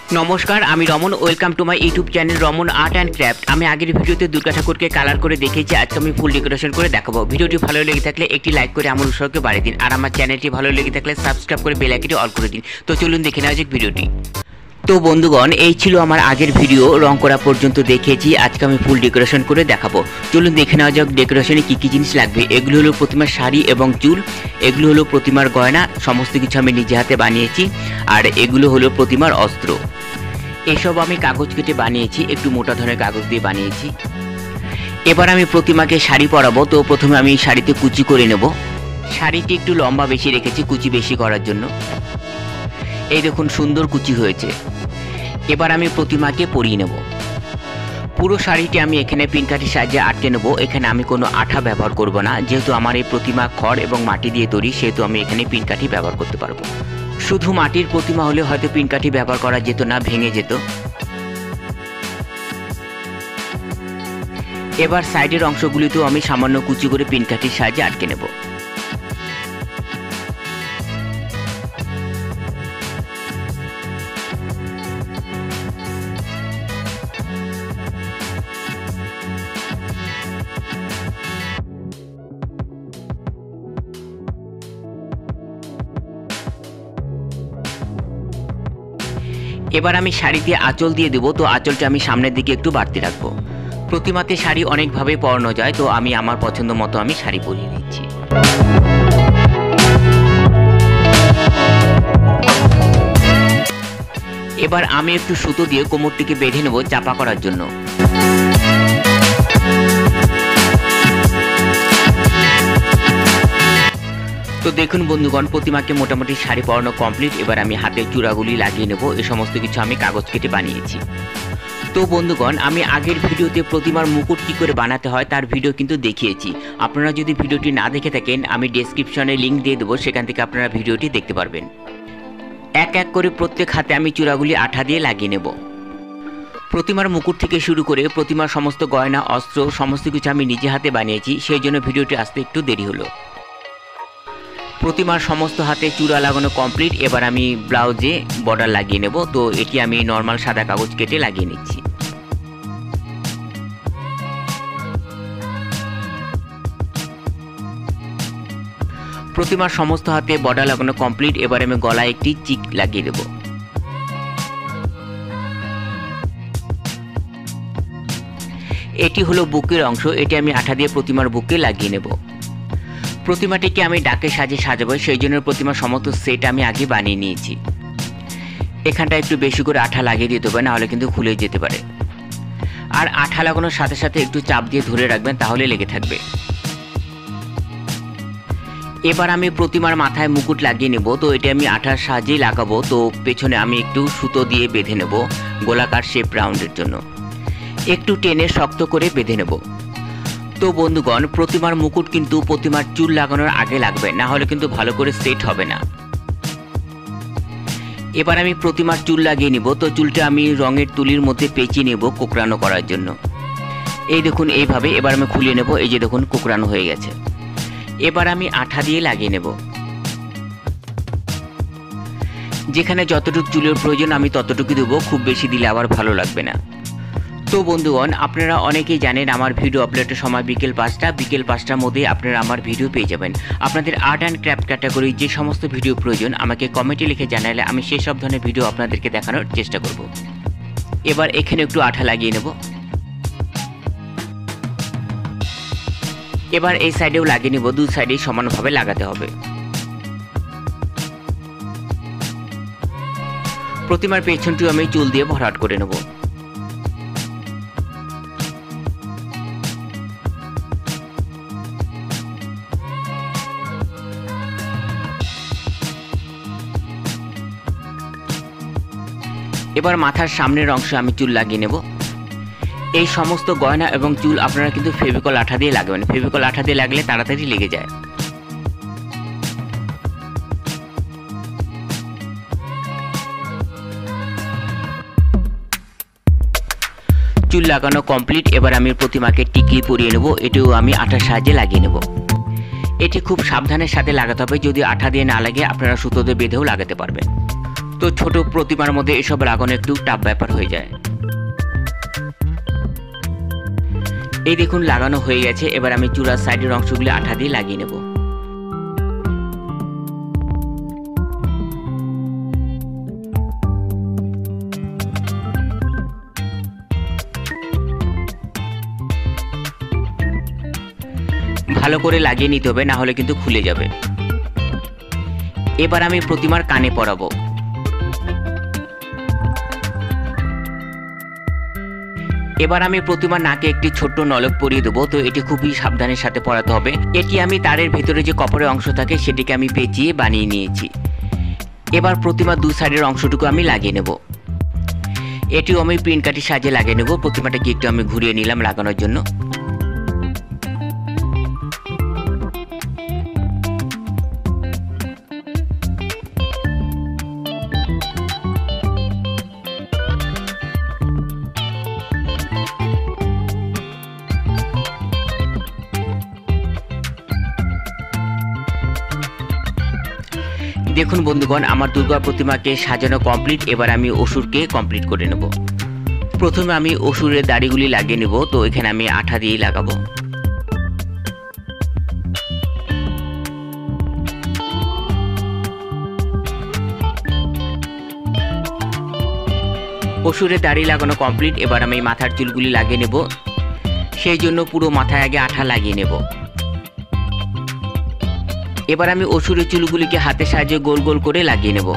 नमस्कार आमी Raman welcome to my YouTube channel Raman art and craft. आमी आगे भिडियोते दुर्गा ठाकुरके कालार करे देखेछि, आज आमी फुल डेकोरेशन करे देखाबो। भिडियोटी भालो लेगे थाकले एकटी लाइक करे आमार उत्साहके बाड़िये दिन और आमार चैनलटी भालो लेगे थाकले सबस्क्राइब करे बेल आइकनटी अल करे दिन। तो चलुन देखे नेওয়া যাক भिडियोटी। तो बंधुगण এই ছিল আমার আগের ভিডিও, রং করা পর্যন্ত দেখিয়েছি। আজকে আমি ফুল ডেকোরেশন করে দেখাবো। চলুন দেখে নেওয়া যাক ডেকোরেশনে কি কি জিনিস লাগবে। এগুলো হলো প্রতিমার শাড়ি এবং চুল, এগুলো হলো প্রতিমার গয়না, সমস্ত কিছু আমি নিজে হাতে বানিয়েছি। আর এগুলো হলো প্রতিমার অস্ত্র। এসব আমি কাগজ কেটে বানিয়েছি, একটু মোটা ধরনের কাগজ দিয়ে বানিয়েছি। এবার আমি প্রতিমাকে শাড়ি পরাবো। তো প্রথমে আমি শাড়িতে কুচি করে নেব। শাড়িটি একটু লম্বা বেশি রেখেছি কুচি বেশি করার জন্য। এই দেখুন সুন্দর কুচি হয়েছে। এবার আমি প্রতিমাকে পরিয়ে নেব। পুরো শাড়িটি আমি এখানে পিনকাঠির সাহায্যে আটকে নেব। এখানে আমি কোনো আঠা ব্যবহার করব না, যেহেতু আমার এই প্রতিমা খড় এবং মাটি দিয়ে তৈরি, সেহেতু আমি এখানে পিনকাঠি ব্যবহার করতে পারবো। শুধু মাটির প্রতিমা হলে হয়তো পিনকাঠি ব্যবহার করা যেত না, ভেঙে যেত। এবার সাইডের অংশগুলিতেও আমি সামান্য কুচি করে পিনকাঠির সাহায্যে আটকে নেব। এবার আমি শাড়িতে আঁচল দিয়ে দেব। তো আঁচলটা আমি সামনের দিকে একটু বাড়তি রাখবো। প্রতিমাতে শাড়ি অনেকভাবে পরানো যায়, তো আমি আমার পছন্দ মতো আমি শাড়ি পরিয়ে দিচ্ছি। এবার আমি একটু সুতো দিয়ে কোমরটিকে বেঁধে নেব চাপা করার জন্য। তো দেখুন বন্ধুগণ, প্রতিমাকে মোটামুটি শাড়ি পরানো কমপ্লিট। এবার আমি হাতের চূড়াগুলি লাগিয়ে নেব। এই সমস্ত কিছু আমি কাগজ কেটে বানিয়েছি। তো বন্ধুগণ, আমি আগের ভিডিওতে প্রতিমার মুকুট কী করে বানাতে হয় তার ভিডিও কিন্তু দেখিয়েছি। আপনারা যদি ভিডিওটি না দেখে থাকেন, আমি ডেসক্রিপশনে লিঙ্ক দিয়ে দেবো, সেখান থেকে আপনারা ভিডিওটি দেখতে পারবেন। এক এক করে প্রত্যেক হাতে আমি চূড়াগুলি আঠা দিয়ে লাগিয়ে নেব। প্রতিমার মুকুট থেকে শুরু করে প্রতিমার সমস্ত গয়না অস্ত্র সমস্ত কিছু আমি নিজে হাতে বানিয়েছি, সেই জন্য ভিডিওটি আসতে একটু দেরি হলো। প্রতিমার সমস্ত হাতে চূড়া লাগানো কমপ্লিট। এবার আমি ব্লাউজে বর্ডার লাগিয়ে নেব। তো এটি আমি নর্মাল সাদা কাগজ কেটে লাগিয়ে নিচ্ছি। প্রতিমার সমস্ত হাতে বর্ডার লাগানো কমপ্লিট। এবার আমি গলায় একটি চিক লাগিয়ে দেব। এটি হলো বুকের অংশ, এটি আমি আঠা দিয়ে প্রতিমার বুকে লাগিয়ে নেব। প্রতিমাটিকে আমি ডাকে সাজে সাজাবো, সেই জন্য প্রতিমার সমস্ত সেট আমি আগে বানিয়ে নিয়েছি। এখানটা একটু বেশি করে আঠা লাগিয়ে দিতে হবে, নাহলে কিন্তু খুলে যেতে পারে। আর আঠা লাগানোর সাথে সাথে একটু চাপ দিয়ে ধরে রাখবেন, তাহলে লেগে থাকবে। এবার আমি প্রতিমার মাথায় মুকুট লাগিয়ে নেব। তো এটি আমি আঠার সাহায্যেই লাগাবো। তো পেছনে আমি একটু সুতো দিয়ে বেঁধে নেব গোলাকার শেপ রাউন্ডের জন্য। একটু টেনে শক্ত করে বেঁধে নেব। তো বন্ধুগণ, প্রতিমার মুকুট কিন্তু প্রতিমার চুল লাগানোর আগে লাগবে, না হলে কিন্তু ভালো করে সেট হবে না। এবার আমি প্রতিমার চুল লাগিয়ে নিব। তো চুলটা আমি রঙের তুলির মধ্যে পেঁচিয়ে নেব কোঁকড়ানো করার জন্য। এই দেখুন এইভাবে। এবার আমি খুলিয়ে নেব। এই যে দেখুন কোঁকড়ানো হয়ে গেছে। এবার আমি আঠা দিয়ে লাগিয়ে নেব। যেখানে যতটুকু চুলের প্রয়োজন আমি ততটুকু দেবো, খুব বেশি দিলে আবার ভালো লাগবে না। তো বন্ধুগণ, আপনারা অনেকেই জানেন আমার ভিডিও আপলোডের সময় বিকেল 5টা। বিকেল 5টার মধ্যে আপনারা আমার ভিডিও পেয়ে যাবেন। আপনাদের আর্ট অ্যান্ড ক্রাফট ক্যাটাগরি যে সমস্ত ভিডিও প্রয়োজন আমাকে কমেন্টে লিখে জানালে আমি সেই সব ধরনের ভিডিও আপনাদেরকে দেখানোর চেষ্টা করব। এবার এখানে একটু আঠা লাগিয়ে নেব। এবার এই সাইডেও লাগিয়ে নেব। দু সাইডেই সমানভাবে লাগাতে হবে। প্রতিমার পেছনটিও আমি চুল দিয়ে ভরাট করে নেব। এবার মাথার সামনের অংশে আমি চুল লাগিয়ে নেব। এই সমস্ত গয়না এবং চুল আপনারা কিন্তু ফেভিকল আঠা দিয়ে লাগাবেন। ফেভিকল আঠা দিয়ে লাগলে তাড়াতাড়ি লেগে যায়। চুল লাগানো কমপ্লিট। এবার আমি প্রতিমাকে টিকলি পরিয়ে নেব। এটিও আমি আঠার সাহায্যে লাগিয়ে নেব। এটি খুব সাবধানের সাথে লাগাতে হবে, যদি আঠা দিয়ে না লাগে আপনারা সুতো দিয়ে বেঁধেও লাগাতে পারবেন। তো তো ছোট প্রতিমার মধ্যে এসব লাগানো একটু টাফ ব্যাপার হয়ে যায়। এই দেখুন লাগানো হয়ে গেছে। এবার আমি চূড়ার সাইডের অংশগুলি আঠা দিয়ে লাগিয়ে নেব। ভালো করে লাগিয়ে নিতে হবে, না হলে কিন্তু খুলে যাবে। এবার আমি প্রতিমার কানে পরাবো। এবার আমি প্রতিমার নাকে একটি ছোট্ট নলক পরিয়ে দেবো। তো এটি খুবই সাবধানের সাথে পরাতে হবে। এটি আমি তারের ভেতরে যে কপারের অংশ থাকে সেটিকে আমি পেঁচিয়ে বানিয়ে নিয়েছি। এবার প্রতিমার দু সাইডের অংশটুকু আমি লাগিয়ে নেব। এটিও আমি পিন কাঠির সাহায্যে লাগিয়ে নেব। প্রতিমাটাকে একটু আমি ঘুরিয়ে নিলাম লাগানোর জন্য। দেখুন বন্ধুগণ, আমার দুর্গা প্রতিমাকে সাজানো কমপ্লিট। এবার আমি অসুরকে কমপ্লিট করে নেব। প্রথমে আমি অসুরের দাড়িগুলি লাগিয়ে নেব। তো এখানে আমি আঠা দিয়েই লাগাবো। অসুরের দাড়ি লাগানো কমপ্লিট। এবার আমি মাথার চুলগুলি লাগিয়ে নেব। সেই জন্য পুরো মাথায় আগে আঠা লাগিয়ে নেব। এবার আমি অসুরের চুলগুলিকে হাতের সাহায্যে গোল গোল করে লাগিয়ে নেব।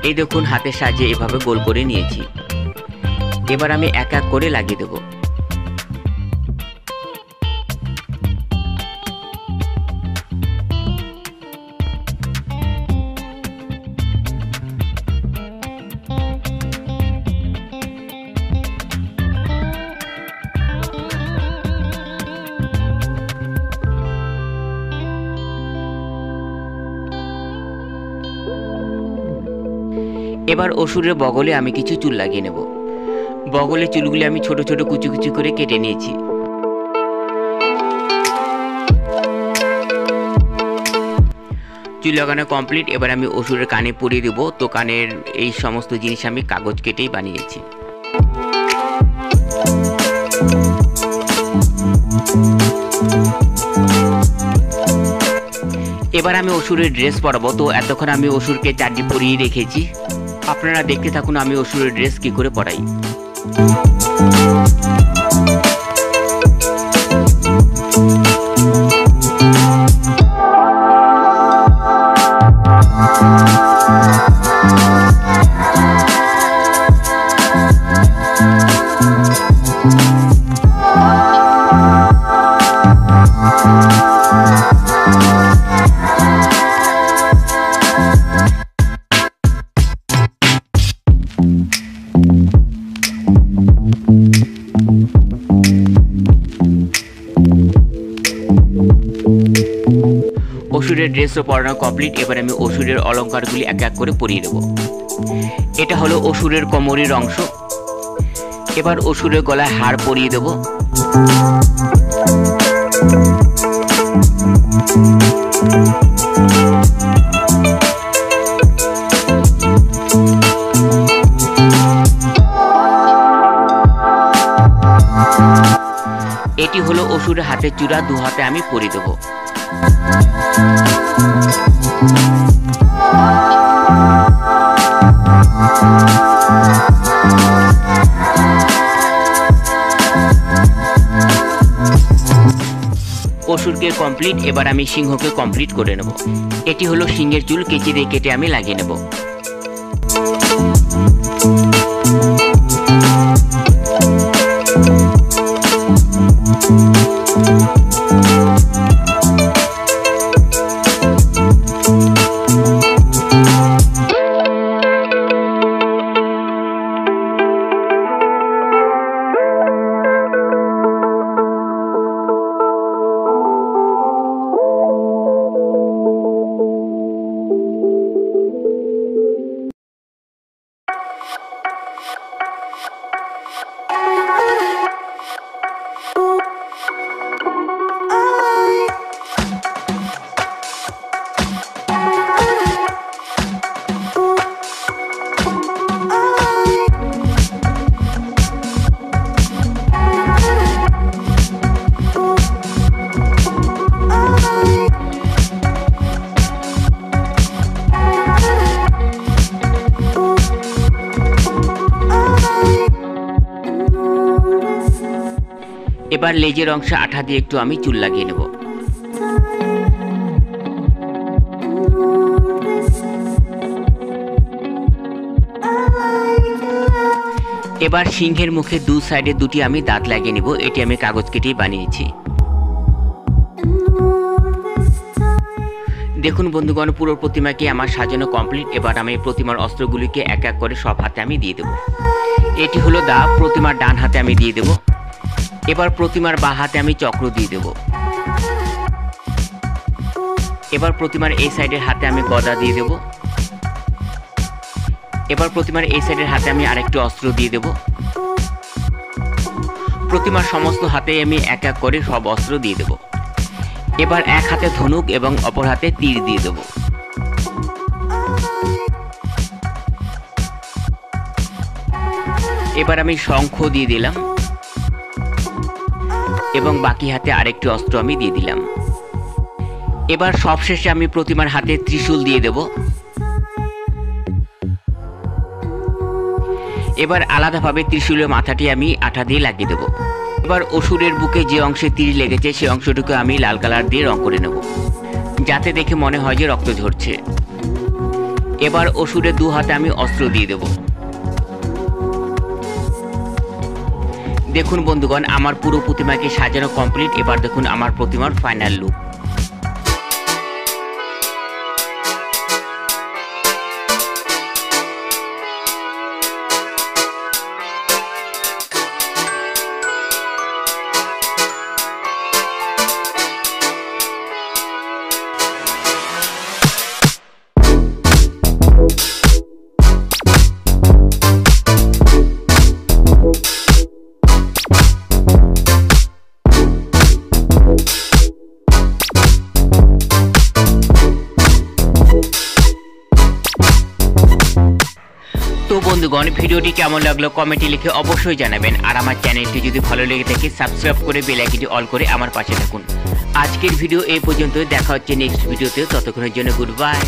এই দেখুন হাতের সাহায্যে এভাবে গোল করে নিয়েছি। এবার আমি এক এক করে লাগিয়ে দেব। এবার অসুরের বগলে আমি কিছু চুল লাগিয়ে নেব। বগলের চুলগুলি আমি ছোট ছোট কুচি কুচি করে কেটে নিয়েছি। চুল লাগানো কমপ্লিট। এবার আমি অসুরের কানে পরিয়ে দেব। তো কানের এই সমস্ত জিনিস আমি কাগজ কেটেই বানিয়েছি। এবার আমি অসুরের ড্রেস পরাবো। তো এতক্ষণ আমি অসুরকে চারটি পরিয়ে রেখেছি। আপনারা দেখতে থাকুন আমি অসুরের ড্রেস কি করে পরাই। অসুরের ড্রেসও পরানো কমপ্লিট। এবার আমি অসুরের অলংকারগুলি এক এক করে পরিয়ে দেব। এটা হলো অসুরের কোমরের অংশ। এবার অসুরের গলায় হার পরিয়ে দেব। এটি হলো অসুরের হাতের চূড়া। দু হাতে আমি পরিয়ে দেব। অসুরকে কমপ্লিট। এবার আমি সিংহকে কমপ্লিট করে নেব। এটি হলো সিংহের চুল। কেচি দিয়ে কেটে আমি লাগিয়ে নেব। এবার লেজের অংশে আঠা দিয়ে একটু আমি চুল লাগিয়ে নেব। এবার সিংহের মুখে দু সাইডে দুটি আমি দাঁত লাগিয়ে নেব। এটি আমি কাগজ কেটেই বানিয়েছি। দেখুন বন্ধুগণ, পুরো প্রতিমাকে আমার সাজানো কমপ্লিট। এবার আমি প্রতিমার অস্ত্রগুলিকে এক এক করে সব হাতে আমি দিয়ে দেব। এটি হলো দা, প্রতিমার ডান হাতে আমি দিয়ে দেব। এবার প্রতিমার বাঁ হাতে আমি চক্র দিয়ে দেব। এবার প্রতিমার এই সাইডের হাতে আমি গদা দিয়ে দেব। এবার প্রতিমার এই সাইডের হাতে আমি আরেকটি অস্ত্র দিয়ে দেব। প্রতিমার সমস্ত হাতে আমি এক এক করে সব অস্ত্র দিয়ে দেব। এবার এক হাতে ধনুক এবং অপর হাতে তীর দিয়ে দেব। এবার আমি শঙ্খ দিয়ে দিলাম এবং বাকি হাতে আরেকটি অস্ত্র আমি দিয়ে দিলাম। এবার সবশেষে আমি প্রতিমার হাতে ত্রিশূল দিয়ে দেব। এবার আলাদাভাবে ত্রিশূলের মাথাটি আমি আঠা দিয়ে লাগিয়ে দেব। এবার অসুরের বুকে যে অংশে তীর লেগেছে সেই অংশটুকু আমি লাল কালার দিয়ে রং করে নেব, যাতে দেখে মনে হয় যে রক্ত ঝরছে। এবার অসুরের দু হাতে আমি অস্ত্র দিয়ে দেব। দেখুন বন্ধুগণ, আমার পুরো প্রতিমাকে সাজানো কমপ্লিট। এবার দেখুন আমার প্রতিমার ফাইনাল লুক। তো বন্ধুগণ, ভিডিওটি কেমন লাগলো কমেন্টে লিখে অবশ্যই জানাবেন। আর আমার চ্যানেলটি যদি ভালো লেগে থাকে সাবস্ক্রাইব করে বেল আইকনটি অল করে আমার পাশে থাকুন। আজকের ভিডিও এই পর্যন্ত, দেখা হচ্ছে নেক্সট ভিডিওতে। ততক্ষণের জন্য গুড বাই।